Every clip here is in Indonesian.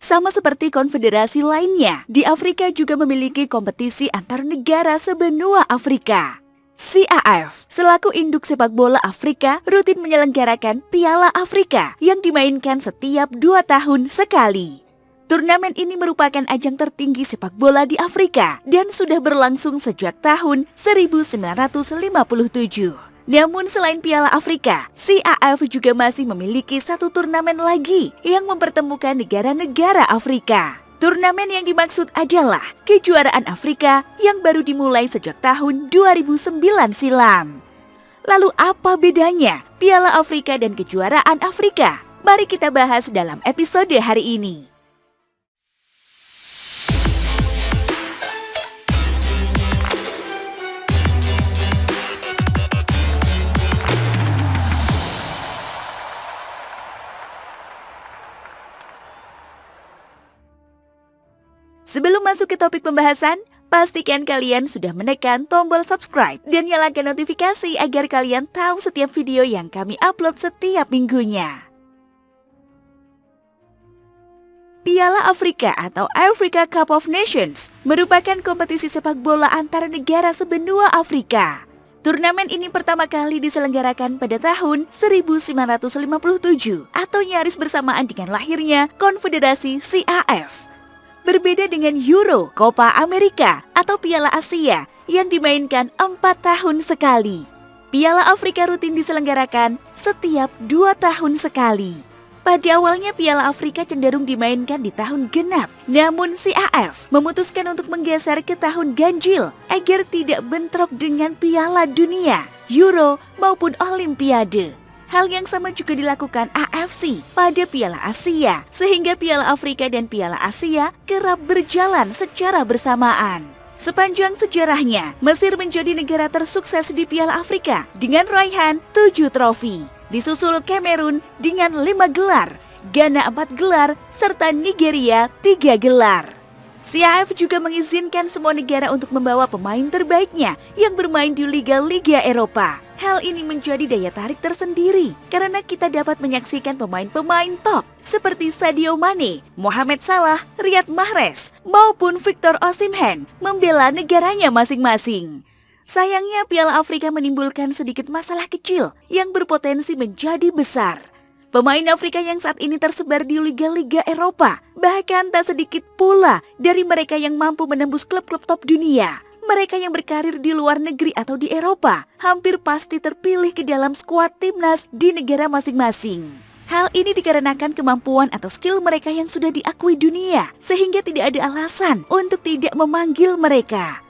Sama seperti konfederasi lainnya, di Afrika juga memiliki kompetisi antar negara sebenua Afrika. CAF, selaku induk sepak bola Afrika, rutin menyelenggarakan Piala Afrika yang dimainkan setiap 2 tahun sekali. Turnamen ini merupakan ajang tertinggi sepak bola di Afrika dan sudah berlangsung sejak tahun 1957. Namun selain Piala Afrika, CAF juga masih memiliki satu turnamen lagi yang mempertemukan negara-negara Afrika. Turnamen yang dimaksud adalah kejuaraan Afrika yang baru dimulai sejak tahun 2009 silam. Lalu apa bedanya Piala Afrika dan kejuaraan Afrika? Mari kita bahas dalam episode hari ini. Sebelum masuk ke topik pembahasan, pastikan kalian sudah menekan tombol subscribe dan nyalakan notifikasi agar kalian tahu setiap video yang kami upload setiap minggunya. Piala Afrika atau Africa Cup of Nations merupakan kompetisi sepak bola antar negara sebenua Afrika. Turnamen ini pertama kali diselenggarakan pada tahun 1957 atau nyaris bersamaan dengan lahirnya Konfederasi CAF. Berbeda dengan Euro, Copa America, atau Piala Asia yang dimainkan 4 tahun sekali. Piala Afrika rutin diselenggarakan setiap 2 tahun sekali. Pada awalnya Piala Afrika cenderung dimainkan di tahun genap. Namun CAF memutuskan untuk menggeser ke tahun ganjil agar tidak bentrok dengan Piala Dunia, Euro, maupun Olimpiade. Hal yang sama juga dilakukan AFC pada Piala Asia, sehingga Piala Afrika dan Piala Asia kerap berjalan secara bersamaan. Sepanjang sejarahnya, Mesir menjadi negara tersukses di Piala Afrika dengan raihan 7 trofi. Disusul Kamerun dengan 5 gelar, Ghana 4 gelar, serta Nigeria 3 gelar. CAF juga mengizinkan semua negara untuk membawa pemain terbaiknya yang bermain di liga-liga Eropa. Hal ini menjadi daya tarik tersendiri karena kita dapat menyaksikan pemain-pemain top seperti Sadio Mane, Mohamed Salah, Riyad Mahrez, maupun Victor Osimhen membela negaranya masing-masing. Sayangnya Piala Afrika menimbulkan sedikit masalah kecil yang berpotensi menjadi besar. Pemain Afrika yang saat ini tersebar di liga-liga Eropa, bahkan tak sedikit pula dari mereka yang mampu menembus klub-klub top dunia. Mereka yang berkarir di luar negeri atau di Eropa hampir pasti terpilih ke dalam skuad timnas di negara masing-masing. Hal ini dikarenakan kemampuan atau skill mereka yang sudah diakui dunia, sehingga tidak ada alasan untuk tidak memanggil mereka.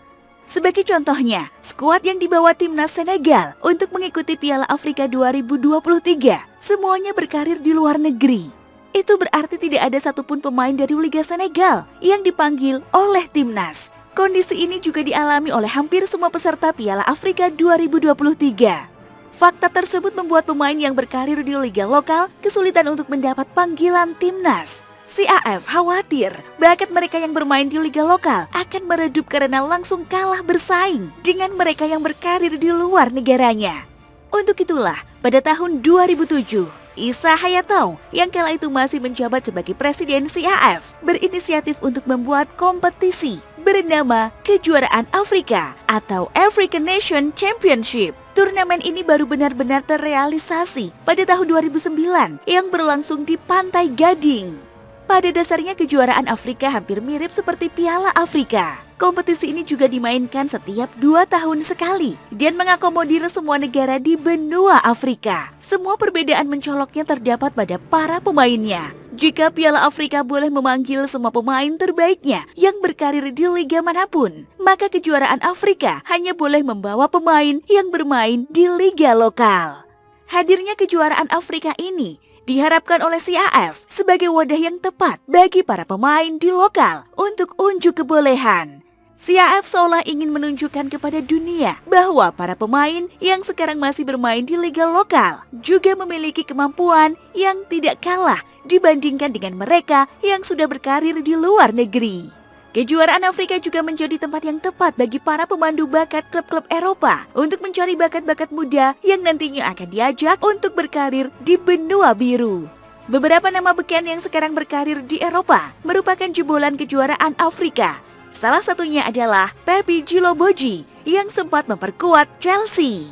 Sebagai contohnya, skuad yang dibawa timnas Senegal untuk mengikuti Piala Afrika 2023 semuanya berkarir di luar negeri. Itu berarti tidak ada satupun pemain dari Liga Senegal yang dipanggil oleh timnas. Kondisi ini juga dialami oleh hampir semua peserta Piala Afrika 2023. Fakta tersebut membuat pemain yang berkarir di liga lokal kesulitan untuk mendapat panggilan timnas. CAF khawatir bakat mereka yang bermain di liga lokal akan meredup karena langsung kalah bersaing dengan mereka yang berkarir di luar negaranya. Untuk itulah, pada tahun 2007, Issa Hayatou yang kala itu masih menjabat sebagai presiden CAF berinisiatif untuk membuat kompetisi bernama Kejuaraan Afrika atau African Nation Championship. Turnamen ini baru benar-benar terrealisasi pada tahun 2009 yang berlangsung di Pantai Gading. Pada dasarnya kejuaraan Afrika hampir mirip seperti Piala Afrika. Kompetisi ini juga dimainkan setiap 2 tahun sekali dan mengakomodir semua negara di benua Afrika. Semua perbedaan mencoloknya terdapat pada para pemainnya. Jika Piala Afrika boleh memanggil semua pemain terbaiknya yang berkarir di liga manapun, maka kejuaraan Afrika hanya boleh membawa pemain yang bermain di liga lokal. Hadirnya kejuaraan Afrika ini diharapkan oleh CAF sebagai wadah yang tepat bagi para pemain di lokal untuk unjuk kebolehan. CAF seolah ingin menunjukkan kepada dunia bahwa para pemain yang sekarang masih bermain di liga lokal juga memiliki kemampuan yang tidak kalah dibandingkan dengan mereka yang sudah berkarir di luar negeri. Kejuaraan Afrika juga menjadi tempat yang tepat bagi para pemandu bakat klub-klub Eropa untuk mencari bakat-bakat muda yang nantinya akan diajak untuk berkarir di benua biru. Beberapa nama beken yang sekarang berkarir di Eropa merupakan jebolan kejuaraan Afrika. Salah satunya adalah Pepi Djilobodji yang sempat memperkuat Chelsea.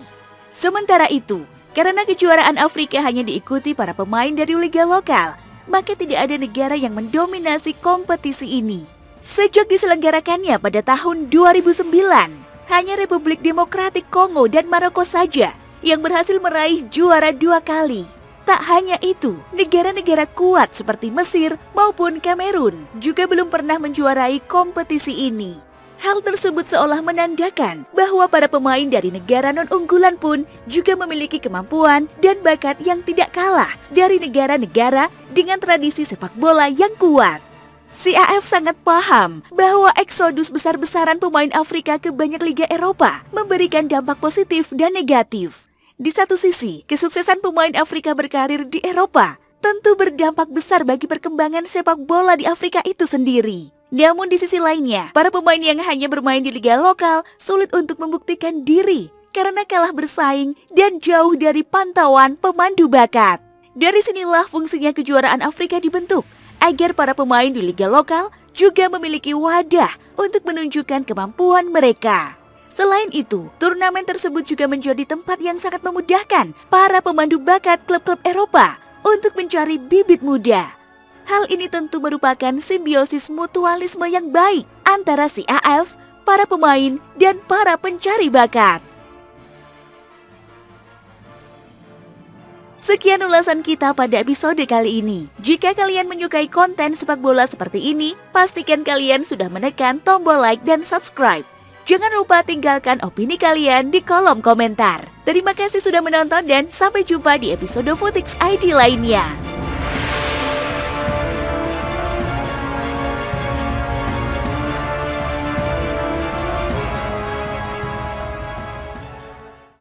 Sementara itu, karena kejuaraan Afrika hanya diikuti para pemain dari liga lokal, maka tidak ada negara yang mendominasi kompetisi ini. Sejak diselenggarakannya pada tahun 2009, hanya Republik Demokratik Kongo dan Maroko saja yang berhasil meraih juara 2 kali. Tak hanya itu, negara-negara kuat seperti Mesir maupun Kamerun juga belum pernah menjuarai kompetisi ini. Hal tersebut seolah menandakan bahwa para pemain dari negara non-unggulan pun juga memiliki kemampuan dan bakat yang tidak kalah dari negara-negara dengan tradisi sepak bola yang kuat. CAF sangat paham bahwa eksodus besar-besaran pemain Afrika ke banyak liga Eropa memberikan dampak positif dan negatif. Di satu sisi, kesuksesan pemain Afrika berkarir di Eropa tentu berdampak besar bagi perkembangan sepak bola di Afrika itu sendiri. Namun di sisi lainnya, para pemain yang hanya bermain di liga lokal sulit untuk membuktikan diri karena kalah bersaing dan jauh dari pantauan pemandu bakat. Dari sinilah fungsinya kejuaraan Afrika dibentuk, agar para pemain di liga lokal juga memiliki wadah untuk menunjukkan kemampuan mereka. Selain itu, turnamen tersebut juga menjadi tempat yang sangat memudahkan para pemandu bakat klub-klub Eropa untuk mencari bibit muda. Hal ini tentu merupakan simbiosis mutualisme yang baik antara CAF, para pemain, dan para pencari bakat. Sekian ulasan kita pada episode kali ini. Jika kalian menyukai konten sepak bola seperti ini, pastikan kalian sudah menekan tombol like dan subscribe. Jangan lupa tinggalkan opini kalian di kolom komentar. Terima kasih sudah menonton dan sampai jumpa di episode Futix ID lainnya.